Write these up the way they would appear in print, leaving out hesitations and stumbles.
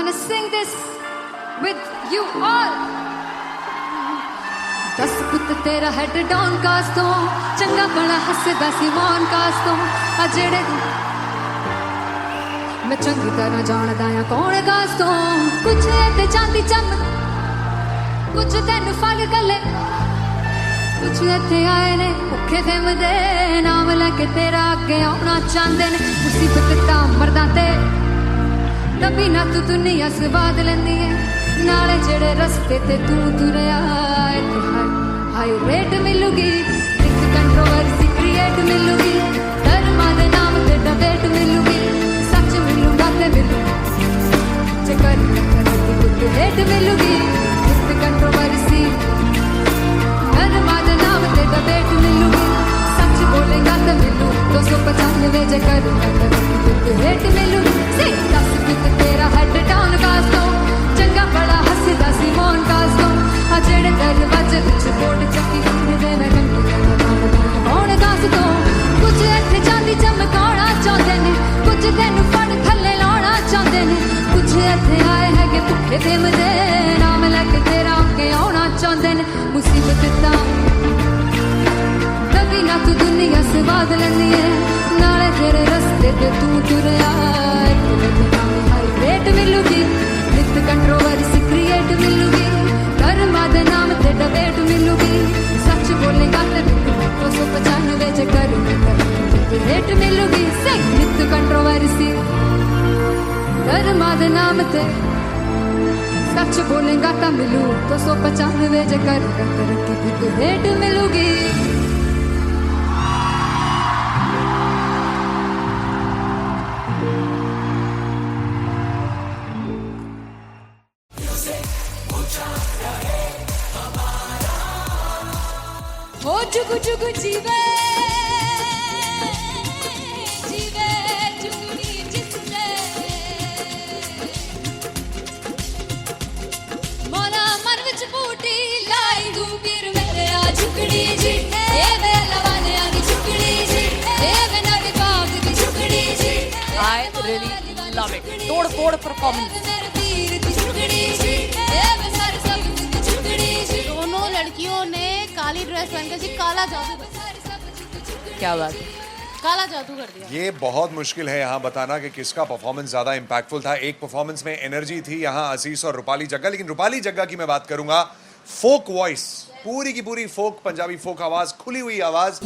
wanna sing this with you all. दस पुत तेरा हेड डाउन कास तो चंगा भला हसदा सी मौन कास तो आ जेड़े मैं चंगी तरह जानदा आ कौन कास तो कुछ ते चांदी चम कुछ तेन फल गले कुछ इत्थे आए ने भुखे फिमदे नाम लैके तेरा अगे आउणा चाहंदे ने मुसीबत तां मरदा ते तभी ना तू दुनिया स्वाद लैंदी है नाले जेड़े रस्ते ते तू तुरया इत्थे हाई रेट मिलूगी एक कंट्रोवर्सी क्रिएट मिलूगी धर्मा दे नाम ते डिबेट मिलूगी सच मिलूगा ते मिलू जे कर कुछ रेट मिलूगी एक कंट्रोवर्सी धर्मा दे नाम ते डिबेट मिलूगी सच बोलेगा ते मिलू 295 जे कर कुछ रेट मिलूगी से 10 कुछ तेरा हेड डाउन कास तो चंगा बड़ा हसदा सी मौन कास तो आ जेड़े दरवाजे विच बोर्ड चक्की फिरदे मैं कौन कास तो कुछ इत्थे चांदी चमकाउणा चाहंदे ने कुछ तैनू फड़ थल्ले लाउणा चाहंदे ने कुछ इत्थे आए हैगे भुखे फिमदे नाम लैके तेरा अगे आउणा चाहंदे ने मुसीबत तां तभी ना तू दुनिया स्वाद लैंदी है नाले तेरे रस्ते ते तू तुरया हाई रेट मिलूगी नित कंट्रोवर्सी क्रिएट मिलूगी धर्मा दे नाम ते डिबेट मिलूगी सच बोलेगा ते 295 जे कर रेट मिलूगी से नित कंट्रोवर्सी धर्मा दे नाम ते सच बोलेगा ता मिलू 295 जे कर रेट मिलूगी हो जुगु जुगु जीवे जीवे जुगनी जिसने मोना मन विच बूटी लाई गुबीर मेरे आ झुकड़ी जी ए वे लवाने आ की झुकड़ी जी ए वे नवी बाग की झुकड़ी जी I really love it. तोड़ परफॉर्मेंस मेरे वीर की झुकड़ी जी ए वे सारे सब की झुकड़ी जी दोनों लड़कियों ने काली ड्रेस पहनकर जी काला जादू क्या बात है काला जादू कर दिया। ये बहुत मुश्किल है यहाँ बताना कि किसका परफॉर्मेंस ज्यादा इंपैक्टफुल था। एक परफॉर्मेंस में एनर्जी थी यहाँ असीस और रूपाली जग्गा, लेकिन रूपाली जग्गा की मैं बात करूंगा फोक वॉइस, पूरी की पूरी फोक पंजाबी फोक आवाज, खुली हुई आवाज।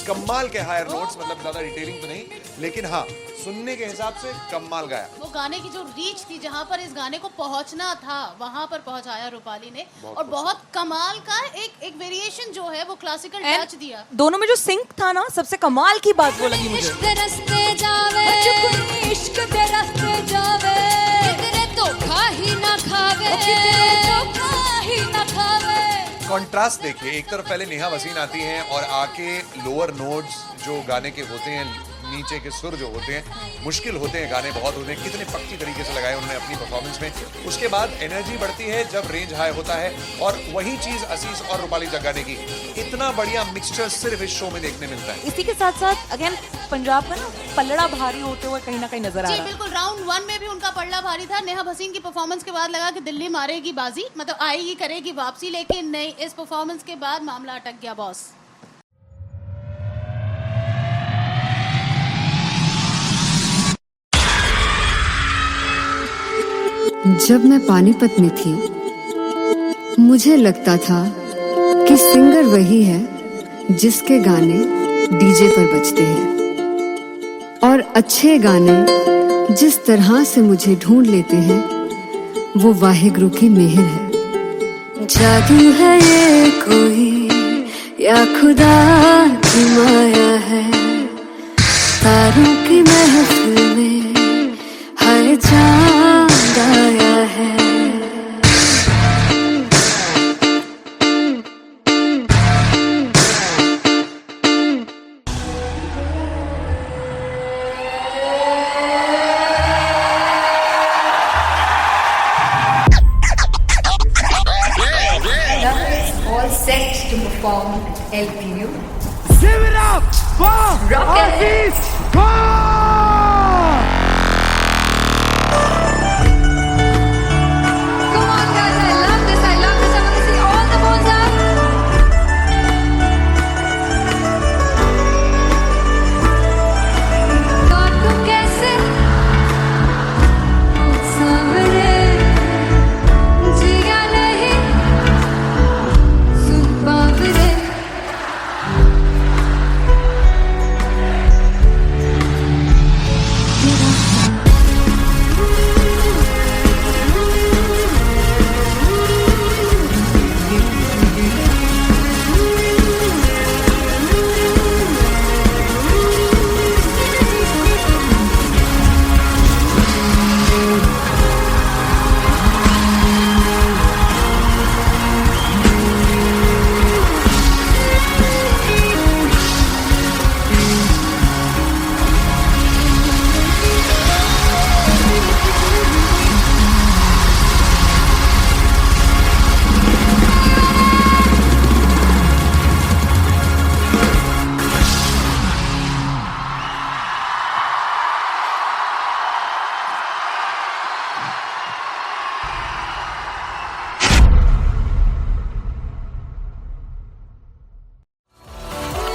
कमाल के हायर नोट्स, मतलब ज्यादा डिटेलिंग तो नहीं, लेकिन हाँ सुनने के हिसाब से कमाल गाया। वो गाने की जो रीच थी, जहाँ पर इस गाने को पहुंचना था वहां पर पहुंचाया रूपाली ने, और बहुत कमाल का एक वेरिएशन जो है वो क्लासिकल टच दिया। दोनों में जो सिंक था ना, सबसे कमाल की बात वो लगी मुझे। इश्क दे रस्ते जावे इश्क दे रस्ते जावे कितने धोखा ही ना खावे धोखा ही ना खावे। कॉन्ट्रास्ट देखिए, एक तरफ पहले नेहा वसीन आती हैं और आके लोअर नोट्स जो गाने के होते हैं, नीचे के सुर जो होते हैं, मुश्किल होते हैं, गाने बहुत होते हैं, कितने पक्की तरीके से लगाए उन्होंने अपनी परफॉर्मेंस में। उसके बाद एनर्जी बढ़ती है जब रेंज हाई होता है, और वही चीज असीस और रूपाली जग्गा ने की। इतना बढ़िया मिक्सचर सिर्फ इस शो में देखने मिलता है। इसी के साथ साथ अगेन पंजाब का ना पल्लड़ा भारी होते हुए कहीं ना कहीं नजर आ रहा है। बिल्कुल, राउंड 1 में भी उनका पल्ला भारी था। नेहा भसीन की परफॉर्मेंस के बाद लगा कि दिल्ली मारेगी बाजी, मतलब आएगी करेगी वापसी, लेकिन नहीं, इस परफॉर्मेंस के बाद मामला अटक गया बॉस। जब मैं पानीपत में थी मुझे लगता था कि सिंगर वही है जिसके गाने डीजे पर बजते हैं, और अच्छे गाने जिस तरह से मुझे ढूंढ लेते हैं वो वाहिगुरु की मेहर है। जादू है ये कोई या खुदा की माया है, तारों की महफिल में हर चांद आया है। all set to perform. performed LPU. Shivrap! Wow! Rocket! Aziz! Wow! Come on guys, I love this, I love this. I want to see all the balls up. काटूं कैसे सामने जिया नहीं सुन बावरे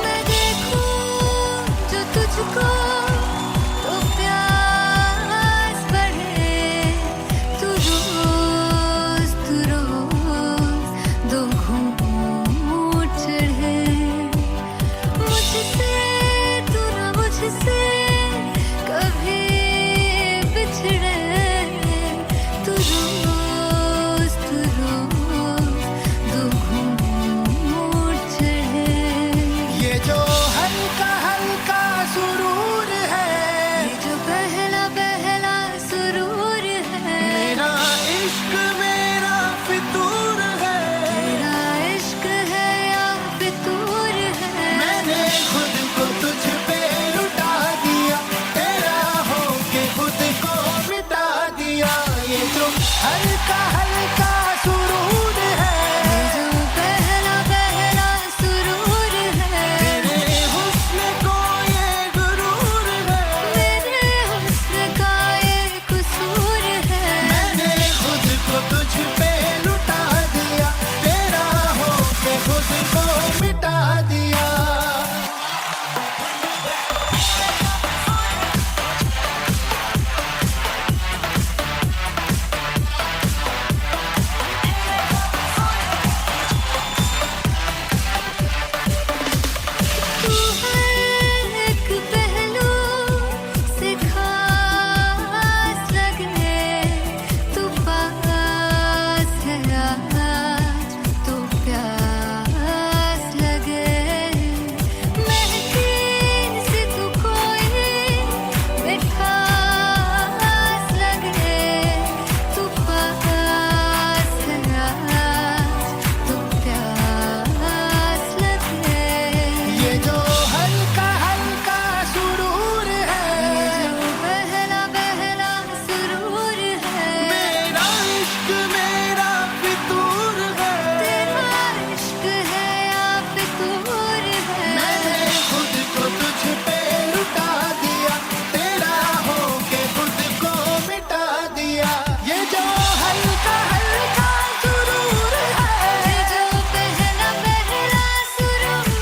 मैं देखूं जो तुझको तो प्यास बढ़े तू रोज दो घूंट चढ़े मुझसे तू ना मुझसे कभी बिछड़े तू रोज दो घूंट चढ़े ये जो हल्का हल्का सुरूर है, ये जो पहला पहला सुरूर है मेरा इश्क मेरा फितूर है। तेरा इश्क है या फितूर है मैंने खुद को तुझ पे लुटा दिया, तेरा होके खुद को मिटा दिया। ये जो हल्का हल्का सुरूर है, ये जो पहला पहला सुरूर है तेरे हुस्न को ये गुरूर है। मेरे हुस्न का ये कसूर है मैंने खुद को तुझ पे लुटा दिया, तेरा होके खुद को मिटा दिया। तू हर एक पहलू से खास लगे तू पास है आज तो प्यास लगे महकी से तू कोई मिठास लगे तू पास है आज तो प्यास लगे ये जो हल्का हल्का सुरूर है, जो पहला पहला सुरूर है मेरा इश्क मेरा फितूर है। तेरा इश्क है या फितूर है मैंने खुद को तुझ पे लुटा दिया, तेरा होके खुद को मिटा दिया। ये जो हल्का हल्का सुरूर है, ये जो पहला पहला सुरूर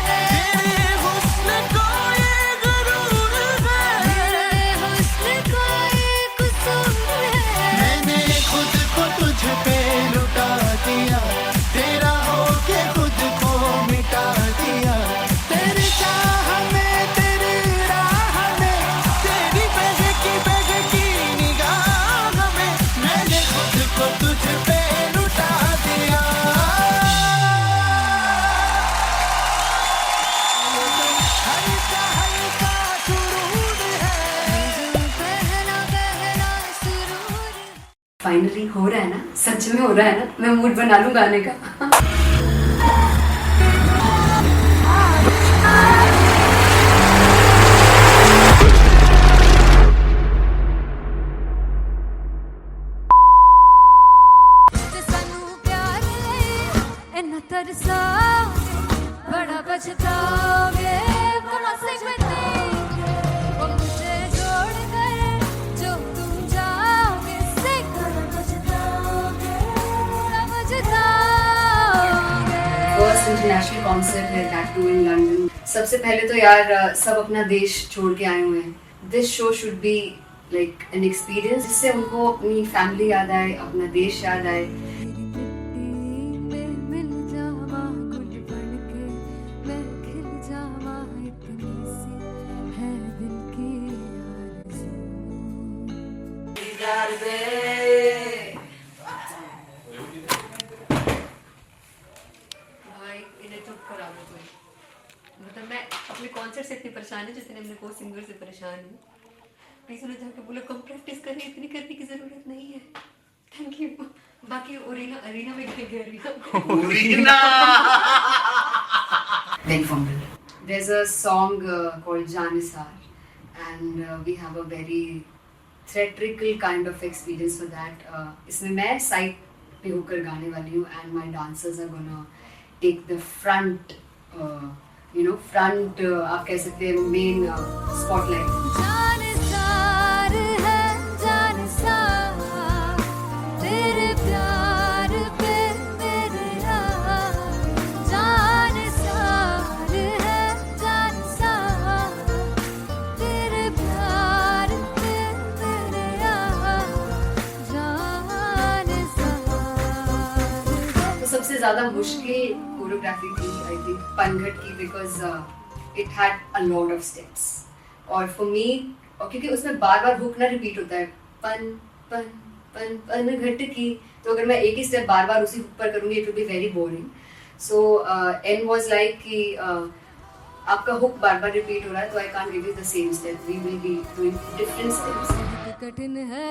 है तेरे हुस्न को ये गुरूर है। मेरे हुस्न का ये कसूर है मैंने खुद को तुझ पे लुटा दिया, तेरा होके खुद को मिटा दिया। तेरी चाह में तेरी राह में तेरी बहकी निगाह में मैंने खुद को तुझ पे लुटा दिया। हल्का हल्का सुरूर है, जो पहला पहला सुरूर फाइनली हो रहा है ना, सच में हो रहा है ना। मैं मूड बना लूं गाने का। ਤੇ ਸਾਨੂੰ ਪਿਆਰ ਲਈ ਇੰਨਾ ਤਰਸਾ पछताओगे come on sing with me वो मुझे छोड़ कर जो तुम जाओगे sing पछताओगे फर्स्ट इंटरनेशनल कॉन्सर्ट है दैट टू इन लंदन। सबसे पहले तो यार सब अपना देश छोड़ के आए हुए हैं। This show should be like an experience जिससे उनको अपनी फैमिली याद आए, अपना देश याद आए। मिल जावा गुल बनके मैं खिल जावा इतनी सी है दिल की भाई इन्हें चुप करा दो कोई। मतलब मैं अपने कॉन्सर्ट से इतनी परेशान हूँ जितने अपने को सिंगर से परेशान हूँ। प्लीज उन्हें जाके बोलो कम प्रैक्टिस करें, इतनी करने की जरूरत नहीं है। Thank you. बाकी अरीना में गए arena Big Fumble. There's a song called Janisar and we have a very theatrical kind of experience for that. इसमें मैं साइड पे होकर गाने वाली हूँ and my dancers are gonna take the front, front आप कह सकते हैं main spotlight. जानसार है जानसार तेरे प्यार पे मेरे जानसार है जानसार तेरे प्यार पे मेरे जानसार। तो सबसे ज़्यादा मुश्किल कोरियोग्राफी थी आई थिंक पनघट की because it had a lot of steps और फॉर मी और क्योंकि उसमें बार बार हुक ना रिपीट होता है पन पन पन पनघट की, तो अगर मैं एक ही स्टेप बार बार उसी हुक पर करूँगी it will be very boring. So an was like कि आपका हुक बार बार रिपीट हो रहा है तो I can't give you the same step, we will be doing different steps. कठिन है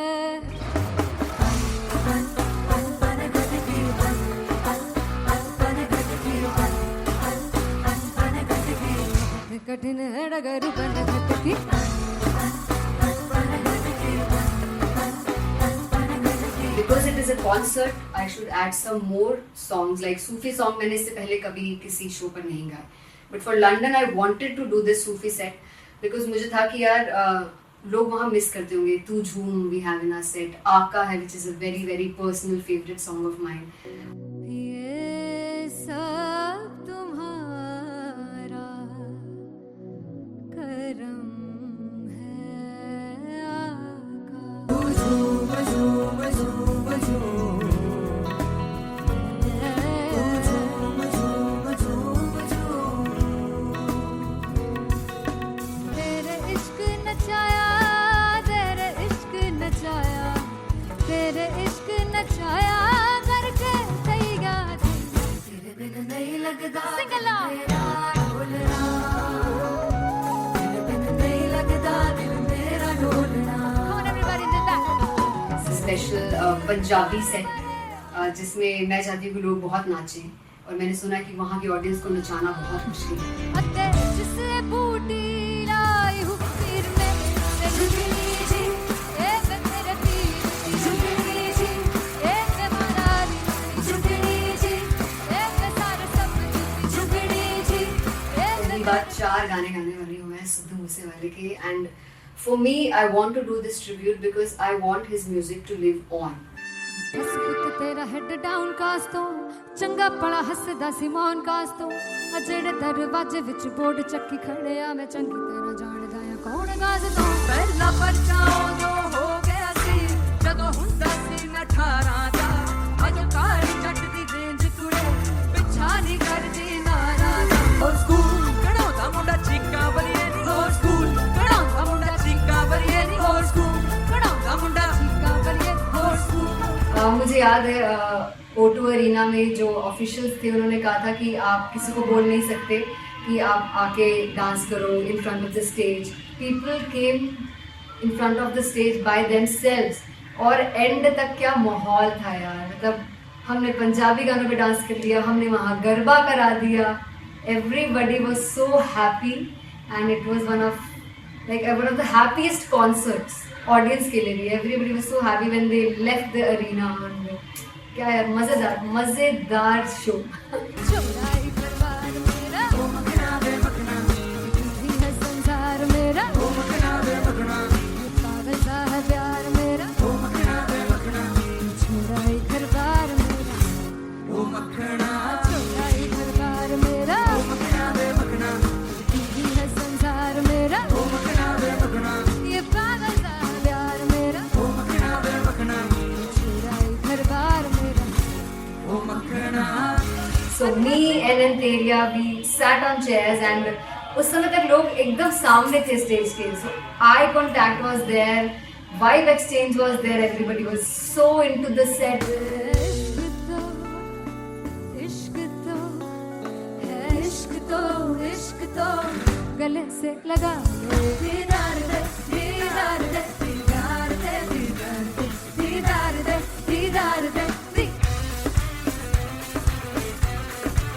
कठिन है डगर बनघट की Because it is a concert, I should add some more songs like Sufi song. मैंने इससे पहले कभी किसी शो पर नहीं गाया. But for London, I wanted to do this Sufi set because मुझे था कि यार लोग वहाँ मिस करते होंगे. तू झूम we have in our set. आका है which is a very very personal favorite song of mine. ये सब तुम्हारा करम है आका। झूम झूम झूम झूम झूम झूम झूम झूम तेरे इश्क नचाया तेरे इश्क नचाया तेरे इश्क नचाया करके तैयार तेरे बिन नहीं लगता सिंगला ढोलना तेरे बिन नहीं लगता दिल मेरा ढोलना। Come on everybody did that. Special Punjabi set जिसमें मैं चाहती हूँ कि लोग बहुत नाचें और मैंने सुना है कि वहाँ की ऑडियंस को नचाना बहुत मुश्किल है। अते जिससे बूटी लाई हूँ पीर में ते झुकनी जी ए मैं तेरे पीर की झुकनी जी ए मैं मारारी झुकनी जी ए मैं सारे सब की झुकनी जी ए पहली बार 4 गाने गाने वाली हूँ मैं सिद्धू मूसेवाले के and for me I want to do this tribute because I want his music to live on. बस पुत तेरा हेड डाउन कास तो चंगा पड़ा हसदा सी मौन कास तो अजड़े दरवाजे विच बोर्ड चक्की खड़े आ मैं चंगी तरह जानदा आ कौन गाज तो पहला बचाओ जो हो गया सी जदों हुंदा सी मैं 18 दा अज काली जट दी रेंज कुड़े पिछा नहीं करदी नाराज ओ स्कूल कढ़ाउंदा मुंडा चीका बलिए नी ओ स्कूल कढ़ाउंदा मुंडा चीका बलिए नी ओ स्कूल कढ़ाउंदा मुंडा चीका बलिए ओ स्कूल। मुझे याद है O2 अरीना में जो ऑफिशियल्स थे उन्होंने कहा था कि आप किसी को बोल नहीं सकते कि आप आके डांस करो in front of the stage. People came in front of the stage by themselves और एंड तक क्या माहौल था यार। मतलब हमने पंजाबी गानों पे डांस कर लिया, हमने वहाँ गरबा करा दिया। Everybody was so happy and it was one of the happiest concerts audience के लिए भी। Everybody was so happy when they left the arena. क्या यार मजेदार शो। चौराई परवार मेरा So me and Anteria, we sat on chairs and उस समय तक लोग एकदम सामने थे स्टेज के. So eye contact was there, vibe exchange was there, everybody was so into the set. इश्क तो है, इश्क तो गले से लगा दीदार दे, दीदार दे, दीदार दे, दीदार दे, दीदार दे, दीदार दे.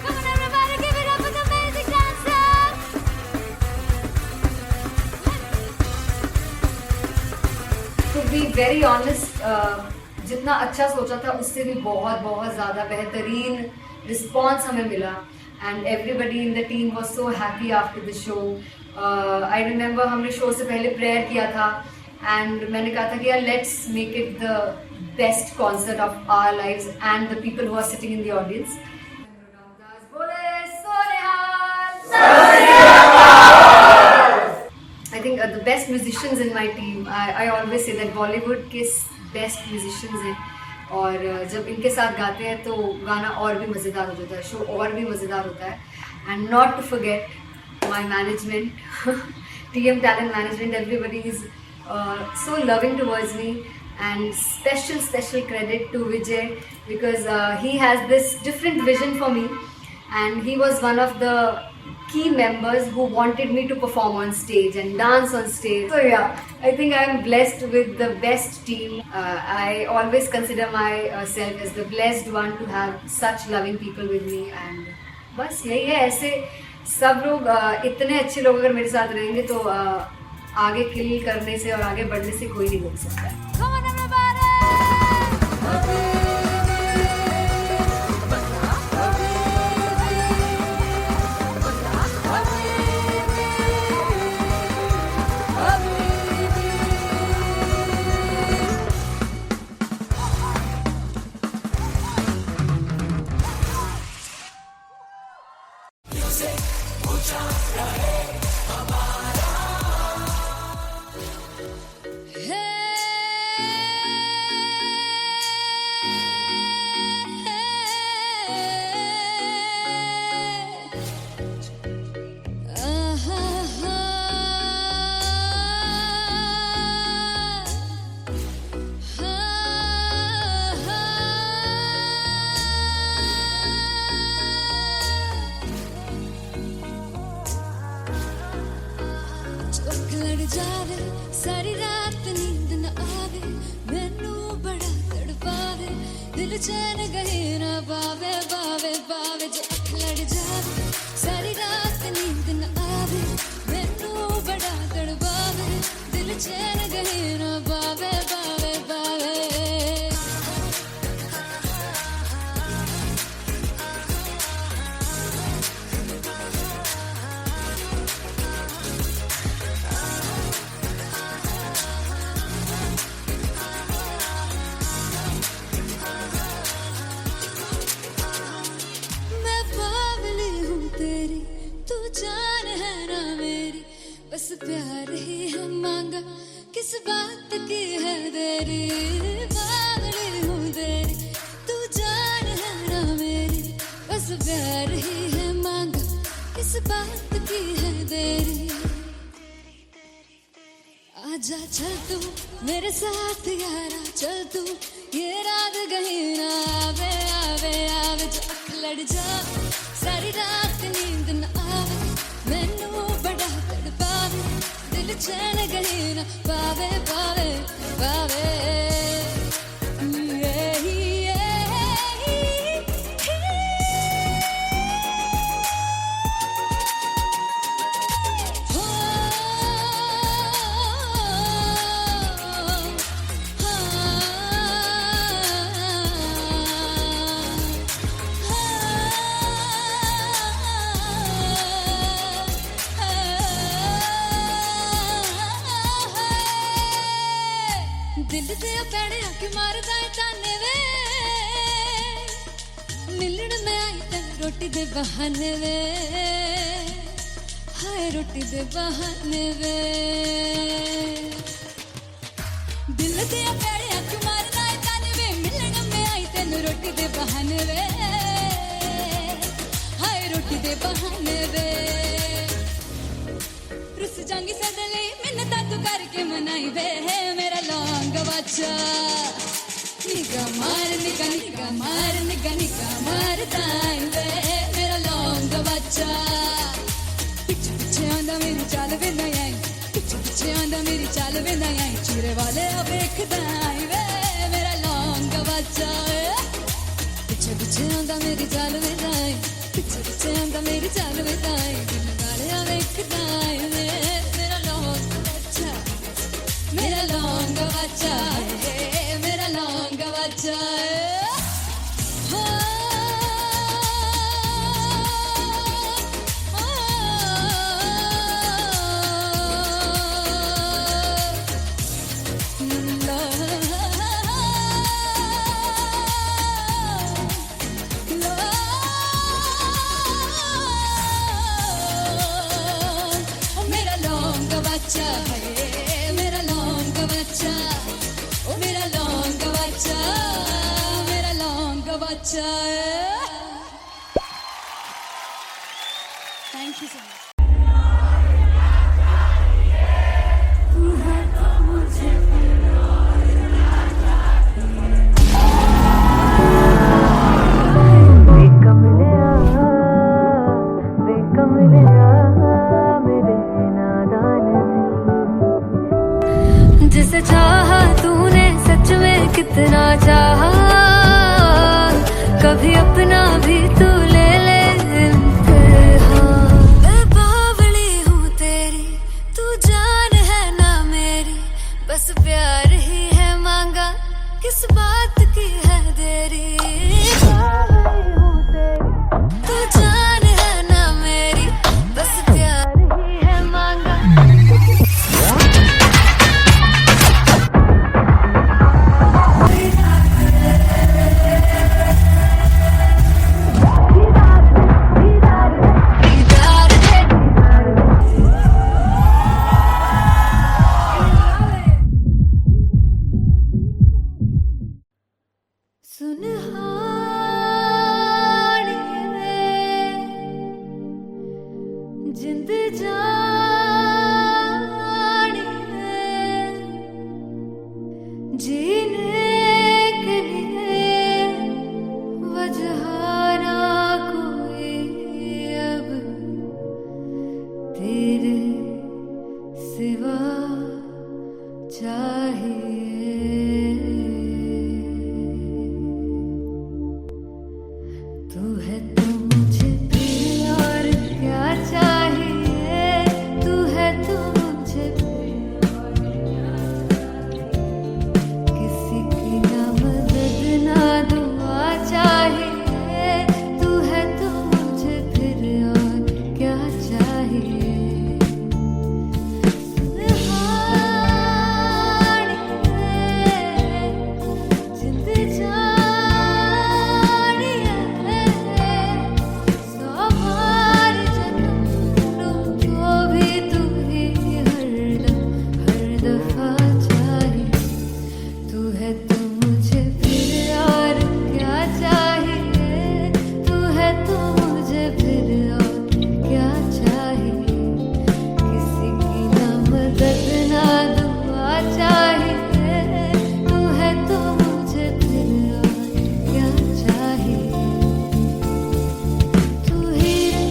Come on everybody, give it up for the amazing dancers. To be very honest, जितना अच्छा सोचा था उससे भी बहुत बहुत ज़्यादा बेहतरीन रिस्पॉन्स हमें मिला. And everybody in the team was so happy after the show. I remember हमने शो से पहले प्रेयर किया था and मैंने कहा था कि यार let's make it the best concert of our lives and the people who are sitting in the audience. I think the best musicians in my team. I always say that Bollywood के best musicians हैं. और जब इनके साथ गाते हैं तो गाना और भी मज़ेदार हो जाता है, शो और भी मज़ेदार होता है. And not to forget my management, TM Talent Management, everybody is so loving towards me. And special credit to Vijay because he has this different vision for me and he was one of the key members who wanted me to perform on stage and dance on stage. So yeah, I think I am blessed with the best team. I always consider myself as the blessed one to have such loving people with me. And बस यही है, ऐसे सब लोग इतने अच्छे लोग अगर मेरे साथ रहेंगे तो आगे किल करने से और आगे बढ़ने से कोई नहीं रोक सकता. Come on everybody. जावे सारी रात नींद न आवे, मैनू बड़ा तड़पावे, दिल चैन गहे ना पावे, पावे पावे जो अख लड़ जावे, सारी रात नींद न आवे, मैनू बड़ा तड़पावे, दिल चैन गहे ना पावे, पावे पावे. जान है ना मेरी, बस प्यार ही है मांगा, किस बात की है देरी, बावली हूँ तेरी, तू जान है ना मेरी, बस प्यार ही है मांगा, किस बात की है देरी. आजा चल तू मेरे साथ यारा, चल तू ये रात कहीं ना आवे, आवे आवे जो अख लड़ जावे, सारी रात नींद न आवे, मैनू बड़ा तड़पावे, दिल चैन कहीं ना पावे, पावे पावे. दिल दे पैड़े आके मारदा है ताने वे, मिलण में आई तन रोटी दे बहाने वे, हाय रोटी दे बहाने वे. दिल दे पैड़े आके मारदा है ताने वे, मिलण में आई तन रोटी दे बहाने वे, बिने बहाने वे रुस जांगी सदले मिन्नता तू करके मनाई वे है मेरा लौंग बच्चा निगा मार दाई वे मेरा लौंग बच्चा पिछे पिछे आंदा मेरी चाल वे नहीं आई पिछे पिछे आंदा मेरी चाल वे नहीं आई चूरे वाले अब एक दाई वे मेरा लौंग बच्चा पिछे पिछे आंदा मेरी चाल वे नहीं आई पिछे पिछे आंदा मेरी चाल वे नहीं आई दिल वाले अब एक दाई वे मेरा लौंग बच्चा मेरा लौंग बच्चा मेरा लौंग बच्चा मेरा लौंग बच्चा है मेरा लौंग बच्चा ओ मेरा लौंग बच्चा मेरा लौंग बच्चा थैंक यू सो मच जिसे चाहा तूने सच में कितना चाहा कभी अपना भी तू ले ले इम्तिहान मैं बावली हूँ तेरी तू जान है ना मेरी बस प्यार ही है मांगा किस बात की है देरी बावली हूँ तेरी तू जान है ना मेरी बस प्यार ही है मांगा जिंद जानी है जीने के लिए वजह ना कोई अब तेरे सिवा चाहिए तू है तो मुझे फिर और क्या चाहिए तू है तो मुझे फिर और क्या चाहिए किसी की ना मदद ना दुआ चाहिए तू है तो मुझे फिर और क्या चाहिए सुनहानी है जिंद जानी है सौ बार जन्म लूं तो भी तू ही हरदम हर दफा चाहिए तू है तो मुझे फिर और क्या चाहिए तू है तो मुझे फिर और क्या चाहिए किसी की ना मदद ना दुआ चाहिए तू है तो मुझे फिर और क्या चाहिए तू ही रे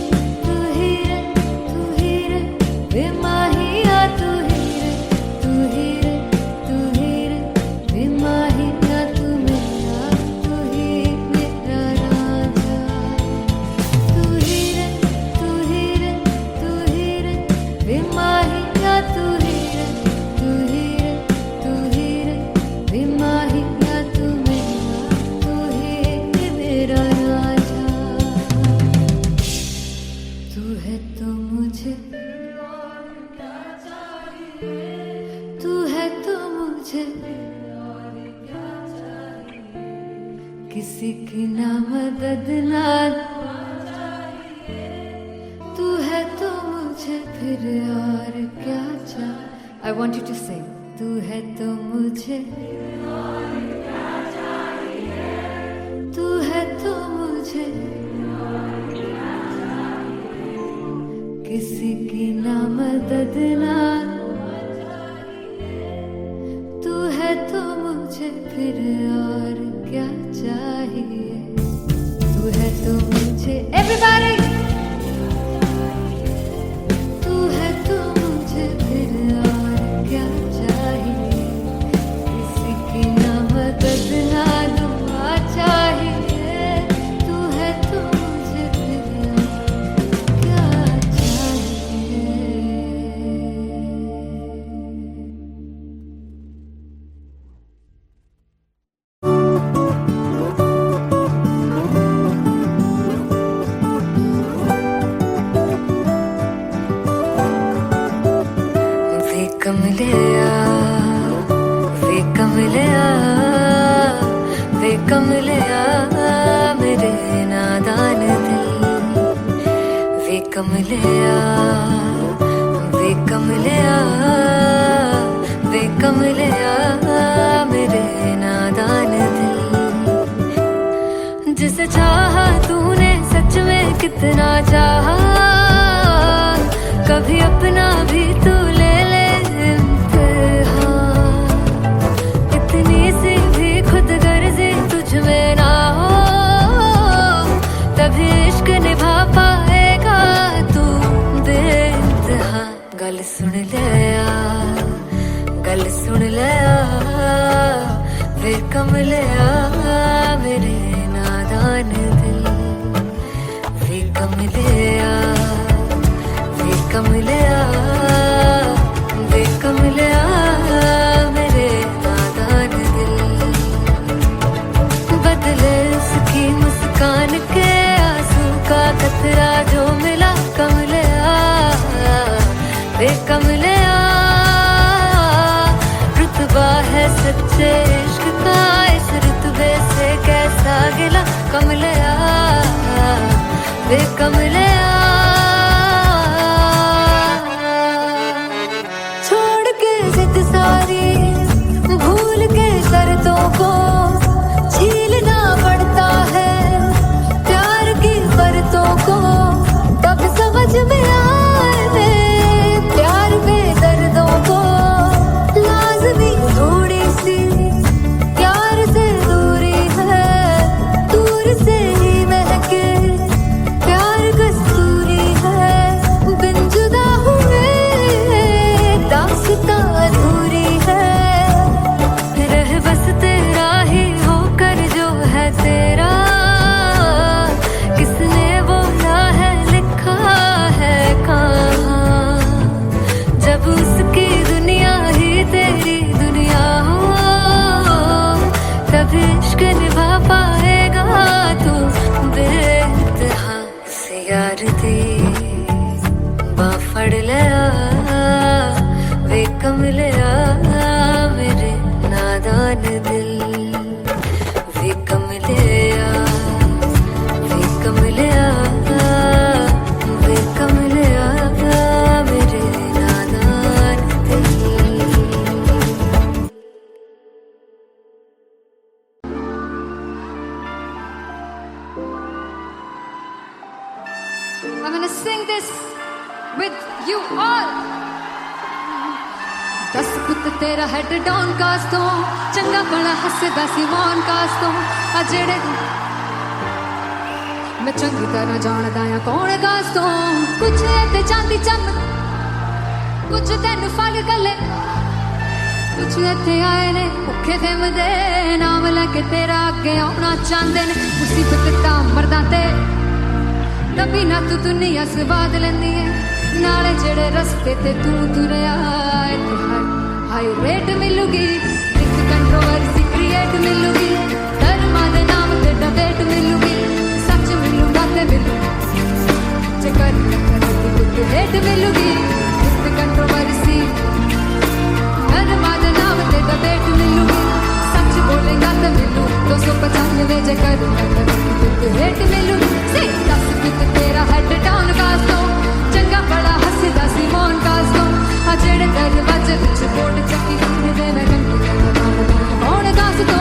तू ही रे तू ही रे बेमाहिया तू ही रे तू ही रे तू ही रे बेमाहिया तू मेरा राजा तू ही रे तू ही रे तू ही रे बेमाहिया तू ही रे तू ही रे तू ही रे बेमाहिया तू ही मेरा राजा तू है तो मुझे तू है तो मुझे किसी की ना मदद ना तू है तो मुझे फिर और क्या चाहिए I want you to sing तू है तो मुझे तू है तो मुझे तू मुझे एवरीबॉडी तू है तू मुझे फिर और क्या चाहिए किसी की ना मदद ना दुआ चाहिए तू है तू मुझे फिर और क्या चाहिए वे कमलिया वे कमलिया वे कमलिया मेरे नादान दिल वे कमलिया वे कमलिया वे कमलिया मेरे नादान दिल जिसे चाहा तूने सच में कितना चाहा कभी अपना भी तू ले ले इम्तिहान इतनी सी भी खुद गर्जी तुझ में ना हो तभी इश्क निभा पाएगा तू बेइंतहा गल सुन ले वे कमलिया मेरे नादान दिल वे कमलिया वे कमलिया वे कमलिया मेरे नादान दिल बदले उसकी मुस्कान के आंसू का कतरा जो मिला कमलिया वे कमलिया रुतबा है सच्चे इश्क का इस रुतबे से कैसा गिला कमलिया वे कमलिया छोड़ के जिद सारी भूल के शर्तों को झीलना पड़ता है प्यार की बरतों को तब समझ में आए प्यार में दर्दों को लाजमी थोड़ी सी प्यार से दूरी है दूर से ही महके प्यार कस्तूरी है बिन जुदा हुए दास्तां अधूरी है रह बस तेरा ही होकर जो है तेरा किसने बोला है लिखा है कहाँ जब उसकी दुनिया ही तेरी दुनिया हो तब इश्क निभा पाएगा तू बेइंतहा से यार दी बां फड़ लिया वे कमलिया मेरे नादान दिल वे कमलिया वे कमलिया वे कमलिया मेरे नादान दिल I'm gonna sing this with you all. दस पुत तेरा हेड डाउन कास तो चंगा बड़ा हसदा सी मौन कास तो आ जेड़े मैं चंगी तरह जानदा आ कौन कास तो कुछ ते चांदी चम कुछ तेनु फल गले कुछ इत्थे आए ने भुखे फिमदे नाम लैके तेरा अगे आउणा चाहंदे ने मुसीबत तां मरदा ते तभी ना तू दुनिया स्वाद लेंदी है नाले जेड़े रस्ते ते तू तुरया हाई रेट मिलूगी एक कंट्रोवर्सी क्रिएट मिलूगी धर्मा दे नाम ते डिबेट मिलूगी सच मिलूगा ते मिलू चक्कर ते रेट मिलूगी एक कंट्रोवर्सी धर्मा दे नाम ते डिबेट मिलूगी सच बोलेगा ते मिलू 295 जकर रेट मिलूगी से 10 कित तेरा हेड डाउन कास तो चंगा बड़ा हसदा सी मौन कास तो आ जेड़े दरवाजे विच बोर्ड चक्की दे मैं कौन कास तो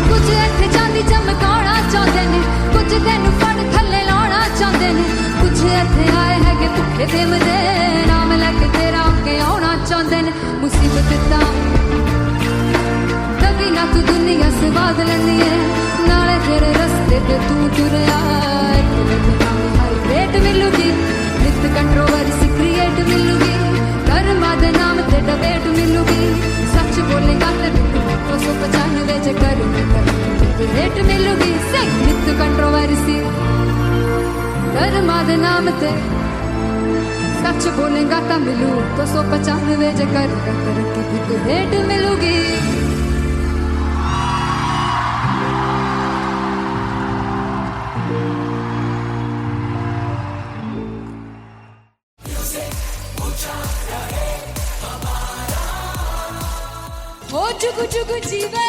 कुछ इत्थे चांदी चमकाना चाहते ने कुछ तेनु फड़ थल्ले लाना चाहते ने कुछ इत्थे आए है कि भुखे फिमदे नाम लैके तेरा अगे आउणा चाहते ने मुसीबत तां तभी ना तू दुनिया स्वाद लेंदी है नाले तेरे रस्ते ते तू तुरया मिलूगी नित कंट्रोवर्सी क्रिएट मिलूगी कर्मा दे नाम ते डिबेट मिलूगी सच बोलेगा ते 295 जे करेगा रेट मिलूगी सही नित कंट्रोवर्सी कर्मा दे नाम ते सच बोलेगा तो मिलू 295 जे करेगा तरक्की रेट मिलूगी हो जुगु जुगु जीवे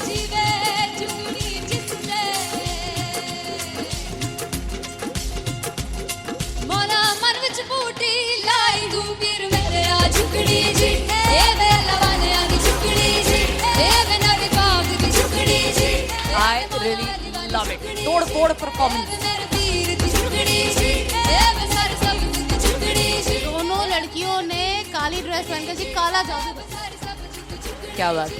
जीवे जुगनी जिससे मोला मन विच बूटी लाई दू पीर मेरे आ झुकड़ी जी ए वे लवाने आ झुकड़ी जी ए वे नवी बाग की झुकड़ी जी I really love it. तोड़ फोड़ परफॉर्मेंस। मेरे पीर की झुकड़ी जी ए वे सर सब की झुकड़ी जी दोनों लड़कियों ने काली ड्रेस पहनकर जी काला जादू कर दिया। क्या बात है।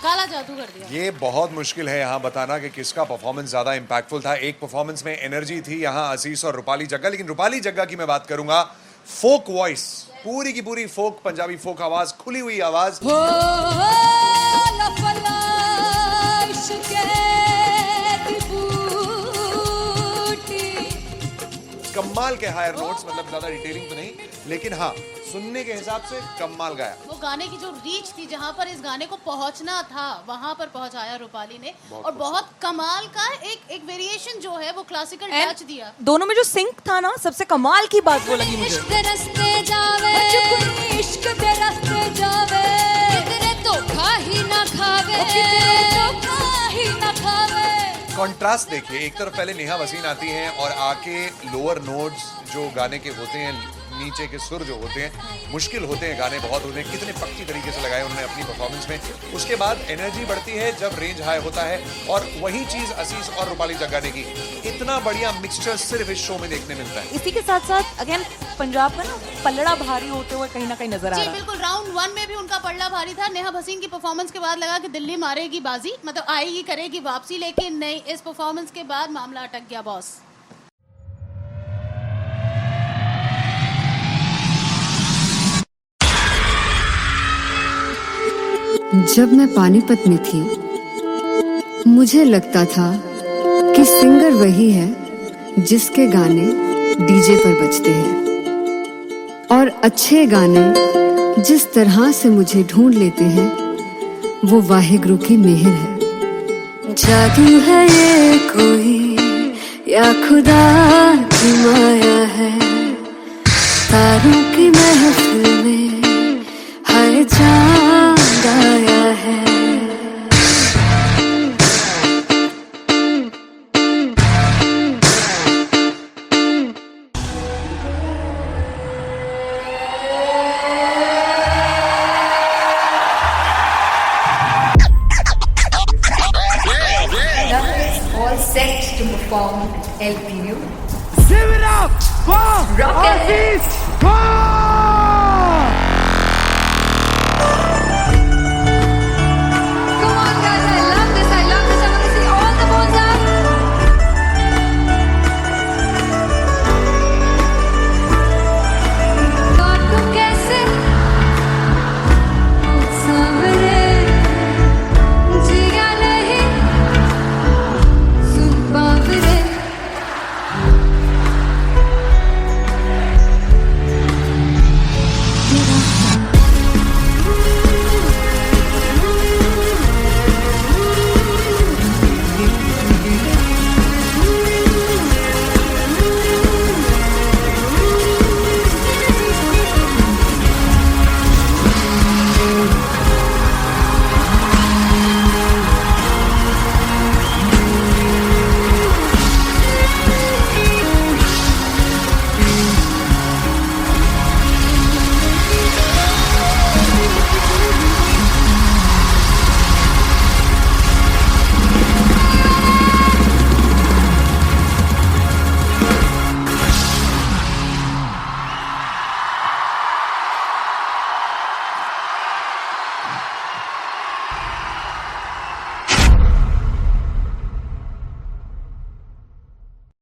काला जादू कर दिया। ये बहुत मुश्किल है यहाँ बताना कि किसका परफॉर्मेंस ज्यादा इंपैक्टफुल था। एक परफॉर्मेंस में एनर्जी थी यहाँ असीस और रूपाली जग्गा, लेकिन रूपाली जग्गा की मैं बात करूंगा फोक वॉइस, पूरी की पूरी फोक, पंजाबी फोक आवाज, खुली हुई आवाज। हो लफला इश्क़े दी बूटी कमाल के हायर नोट्स, मतलब ज्यादा डिटेलिंग तो नहीं, लेकिन हाँ सुनने के हिसाब से कमाल गाया। वो गाने की जो रीच थी, जहाँ पर इस गाने को पहुंचना था वहां पर पहुंचाया रूपाली ने, और बहुत कमाल का एक वेरिएशन जो है वो क्लासिकल टच दिया। दोनों में जो सिंक था ना, सबसे कमाल की बात वो लगी मुझे। इश्क दे रस्ते जावे इश्क दे रस्ते जावे कितने धोखा ही ना खावे धोखा ही ना खावे। कॉन्ट्रास्ट देखिए, एक तरफ पहले नेहा वसीन आती हैं और आके लोअर नोट्स जो गाने के होते हैं, नीचे के सुर जो होते हैं, मुश्किल होते हैं, गाने बहुत होते हैं, कितने पक्की तरीके से लगाए उन्होंने अपनी परफॉर्मेंस में। उसके बाद एनर्जी बढ़ती है जब रेंज हाई होता है, और वही चीज असीस और रूपाली जग्गा ने की। इतना बढ़िया मिक्सचर सिर्फ इस शो में देखने मिलता है। इसी के साथ साथ अगेन पंजाब का ना पल्लड़ा भारी होते हुए कहीं ना कहीं नजर आ जी रहा है। बिल्कुल, राउंड 1 में भी उनका पल्ला भारी था। नेहा भसीन की परफॉर्मेंस के बाद लगा कि दिल्ली मारेगी बाजी, मतलब आएगी करेगी वापसी, लेकिन नहीं, इस परफॉर्मेंस के बाद मामला अटक गया बॉस। जब मैं पानीपत में थी मुझे लगता था कि सिंगर वही है जिसके गाने डीजे पर बजते हैं, और अच्छे गाने जिस तरह से मुझे ढूंढ लेते हैं वो वाहिगुरु की मेहर है। जादू है ये कोई या खुदा की माया है, तारों की महफिल में हाय चांद आया है। All set to perform LPU. Give it up for Rocket. Aziz Khan!